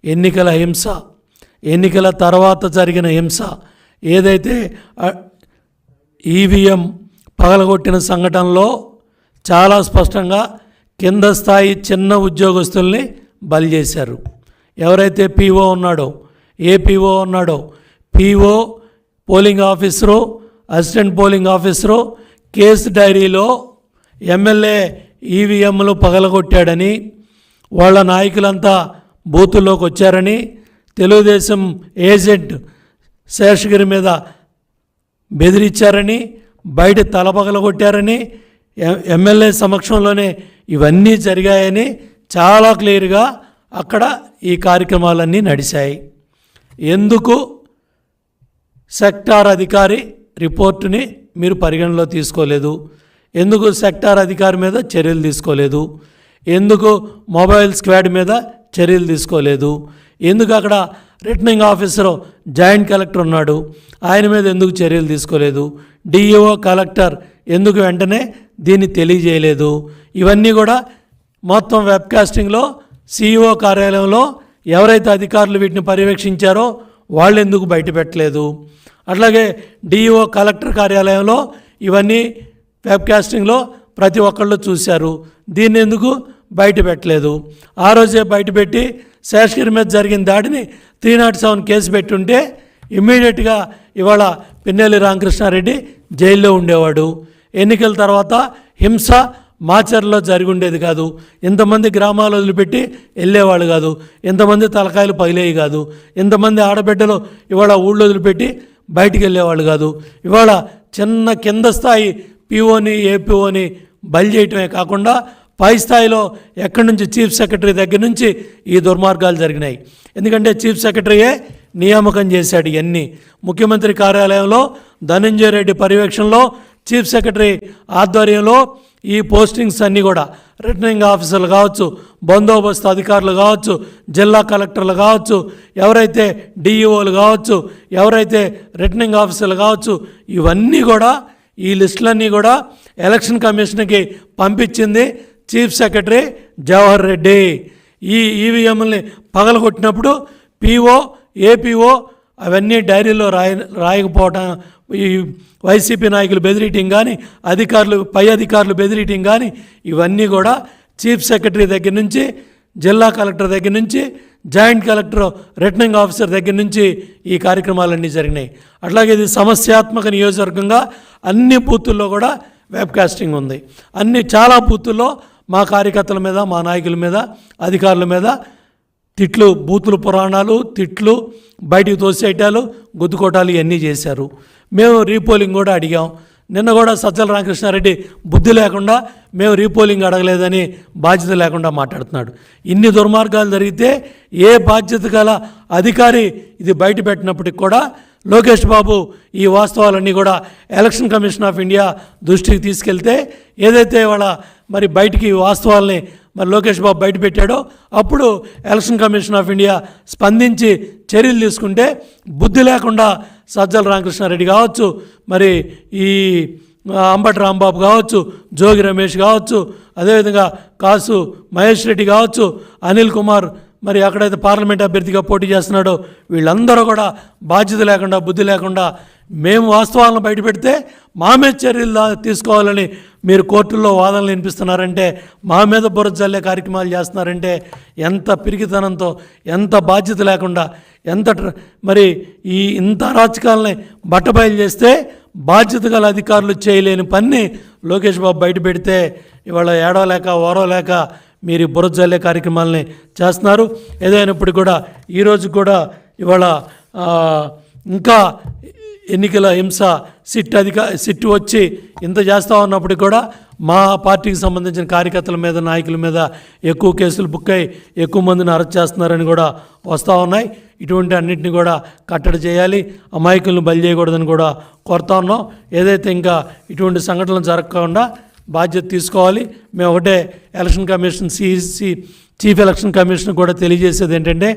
ఎన్నికల హింస, ఎన్నికల తర్వాత జరిగిన హింస, ఏదైతే ఈవీఎం పగలగొట్టిన సంఘటనలో చాలా స్పష్టంగా కింద స్థాయి చిన్న ఉద్యోగస్తుల్ని బలి చేశారు. ఎవరైతే పీఓ ఉన్నాడో, ఏ పీఓ ఉన్నాడో, PO, polling officer, assistant polling officer case డైరీలో ఎమ్మెల్యే ఈవీఎంలు పగలగొట్టాడని, వాళ్ళ నాయకులంతా బూతుల్లోకి వచ్చారని, తెలుగుదేశం ఏజెంట్ శేషగిరి మీద బెదిరించారని, బయట తల పగలగొట్టారని, ఎమ్మెల్యే సమక్షంలోనే ఇవన్నీ జరిగాయని చాలా క్లియర్గా అక్కడ ఈ కార్యక్రమాలన్నీ నడిచాయి. ఎందుకు సెక్టార్ అధికారి రిపోర్టుని మీరు పరిగణలో తీసుకోలేదు? ఎందుకు సెక్టార్ అధికారి మీద చర్యలు తీసుకోలేదు? ఎందుకు మొబైల్ స్క్వాడ్ మీద చర్యలు తీసుకోలేదు? ఎందుకు అక్కడ రిటర్నింగ్ ఆఫీసరు జాయింట్ కలెక్టర్ ఉన్నాడు, ఆయన మీద ఎందుకు చర్యలు తీసుకోలేదు? డిఈఓ, కలెక్టర్ ఎందుకు వెంటనే దీన్ని తెలియజేయలేదు? ఇవన్నీ కూడా మొత్తం వెబ్కాస్టింగ్లో సిఇఓ కార్యాలయంలో ఎవరైతే అధికారులు వీటిని పర్యవేక్షించారో వాళ్ళు ఎందుకు బయట పెట్టలేదు? అట్లాగే డిఈఓ, కలెక్టర్ కార్యాలయంలో ఇవన్నీ వెబ్కాస్టింగ్లో ప్రతి ఒక్కళ్ళు చూశారు, దీన్ని ఎందుకు బయట పెట్టలేదు? ఆ రోజే బయటపెట్టి శేషగిరి మీద జరిగిన దాడిని 307 కేసు పెట్టుంటే ఇమ్మీడియట్గా ఇవాళ పిన్నెల్లి రామకృష్ణారెడ్డి జైల్లో ఉండేవాడు. ఎన్నికల తర్వాత హింస మాచర్లో జరిగి ఉండేది కాదు, ఇంతమంది గ్రామాలు వదిలిపెట్టి వెళ్ళేవాళ్ళు కాదు, ఇంతమంది తలకాయలు పగిలేవి కాదు, ఇంతమంది ఆడబిడ్డలు ఇవాళ ఊళ్ళో వదిలిపెట్టి బయటికి వెళ్ళేవాళ్ళు కాదు. ఇవాళ చిన్న కింద స్థాయి పీఓని, ఏపీఓని బలి చేయటమే కాకుండా పై స్థాయిలో ఎక్కడి నుంచి చీఫ్ సెక్రటరీ దగ్గర నుంచి ఈ దుర్మార్గాలు జరిగినాయి. ఎందుకంటే చీఫ్ సెక్రటరీయే నియామకం చేశాడు ఇవన్నీ. ముఖ్యమంత్రి కార్యాలయంలో ధనంజయ రెడ్డి పర్యవేక్షణలో చీఫ్ సెక్రటరీ ఆధ్వర్యంలో ఈ పోస్టింగ్స్ అన్నీ కూడా రిటర్నింగ్ ఆఫీసర్లు కావచ్చు, బందోబస్తు అధికారులు కావచ్చు, జిల్లా కలెక్టర్లు కావచ్చు, ఎవరైతే డిఈఓలు కావచ్చు, ఎవరైతే రిటర్నింగ్ ఆఫీసర్లు కావచ్చు, ఇవన్నీ కూడా ఈ లిస్టులన్నీ కూడా ఎలక్షన్ కమిషన్కి పంపించింది చీఫ్ సెక్రటరీ జవహర్ రెడ్డి. ఈ ఈవీఎంలని పగలగొట్టినప్పుడు పీఓ, ఏపీఓ అవన్నీ డైరీలో రాయకపోవటం, ఈ వైసీపీ నాయకులు బెదిరియటం కానీ, అధికారులు, పై అధికారులు బెదిరియటం కానీ, ఇవన్నీ కూడా చీఫ్ సెక్రటరీ దగ్గర నుంచి, జిల్లా కలెక్టర్ దగ్గర నుంచి, జాయింట్ కలెక్టర్, రిటర్నింగ్ ఆఫీసర్ దగ్గర నుంచి ఈ కార్యక్రమాలన్నీ జరిగినాయి. అట్లాగే ఇది సమస్యాత్మక నియోజకవర్గంగా అన్ని బూతుల్లో కూడా వెబ్కాస్టింగ్ ఉంది. చాలా బూతుల్లో మా కార్యకర్తల మీద, మా నాయకుల మీద, అధికారుల మీద తిట్లు, బూతులు పురాణాలు, తిట్లు, బయటికి తోసేయటాలు, గుద్దుకోటాలు ఇవన్నీ చేశారు. మేము రీపోలింగ్ కూడా అడిగాం. నిన్న కూడా సజ్జల రామకృష్ణారెడ్డి బుద్ధి లేకుండా మేము రీపోలింగ్ అడగలేదని బాధ్యత లేకుండా మాట్లాడుతున్నాడు. ఇన్ని దుర్మార్గాలు జరిగితే ఏ బాధ్యత గల అధికారి ఇది బయట పెట్టినప్పటికి కూడా లోకేష్ బాబు ఈ వాస్తవాలన్నీ కూడా ఎలక్షన్ కమిషన్ ఆఫ్ ఇండియా దృష్టికి తీసుకెళ్తే, ఏదైతే వాళ్ళ మరి బయటికి వాస్తవాల్ని మరి లోకేష్ బాబు బయట పెట్టాడో అప్పుడు ఎలక్షన్ కమిషన్ ఆఫ్ ఇండియా స్పందించి చర్యలు తీసుకుంటే బుద్ధి లేకుండా సజ్జల రామకృష్ణారెడ్డి కావచ్చు, మరి ఈ అంబటి రాంబాబు కావచ్చు, జోగి రమేష్ కావచ్చు, అదేవిధంగా కాసు మహేష్ రెడ్డి కావచ్చు, అనిల్ కుమార్ మరి అక్కడైతే పార్లమెంట్ అభ్యర్థిగా పోటీ చేస్తున్నాడో వీళ్ళందరూ కూడా బాధ్యత లేకుండా, బుద్ధి లేకుండా మేము వాస్తవాలను బయటపెడితే మా మీద చర్యలు తీసుకోవాలని మీరు కోర్టుల్లో వాదనలు వినిపిస్తున్నారంటే, మా మీద బురద జల్లే కార్యక్రమాలు చేస్తున్నారంటే ఎంత పిరికితనంతో, ఎంత బాధ్యత లేకుండా, ఎంత మరి ఇంత అరాచకాలని బట్టబయలు చేస్తే బాధ్యత గల అధికారులు చేయలేని పని లోకేష్ బాబు బయట పెడితే ఇవాళ ఏడవలేక ఓరవలేక మీరు బురద జల్లే కార్యక్రమాలని చేస్తున్నారు. ఏదైనప్పుడు కూడా ఈరోజు కూడా ఇవాళ ఇంకా ఎన్నికల హింస సిట్ వచ్చి ఇంత చేస్తూ ఉన్నప్పటికీ కూడా మా పార్టీకి సంబంధించిన కార్యకర్తల మీద, నాయకుల మీద ఎక్కువ కేసులు బుక్ అయ్యి ఎక్కువ మందిని అరెస్ట్ చేస్తున్నారని కూడా వస్తూ ఉన్నాయి. ఇటువంటి అన్నింటినీ కూడా కట్టడి చేయాలి, అమాయకులను బలి చేయకూడదని కూడా కోరుతా ఉన్నాం. ఏదైతే ఇంకా ఇటువంటి సంఘటనలు జరగకుండా బాధ్యత తీసుకోవాలి. మేము ఒకటే election commission, chief election commission కూడా తెలియజేసేది ఏంటంటే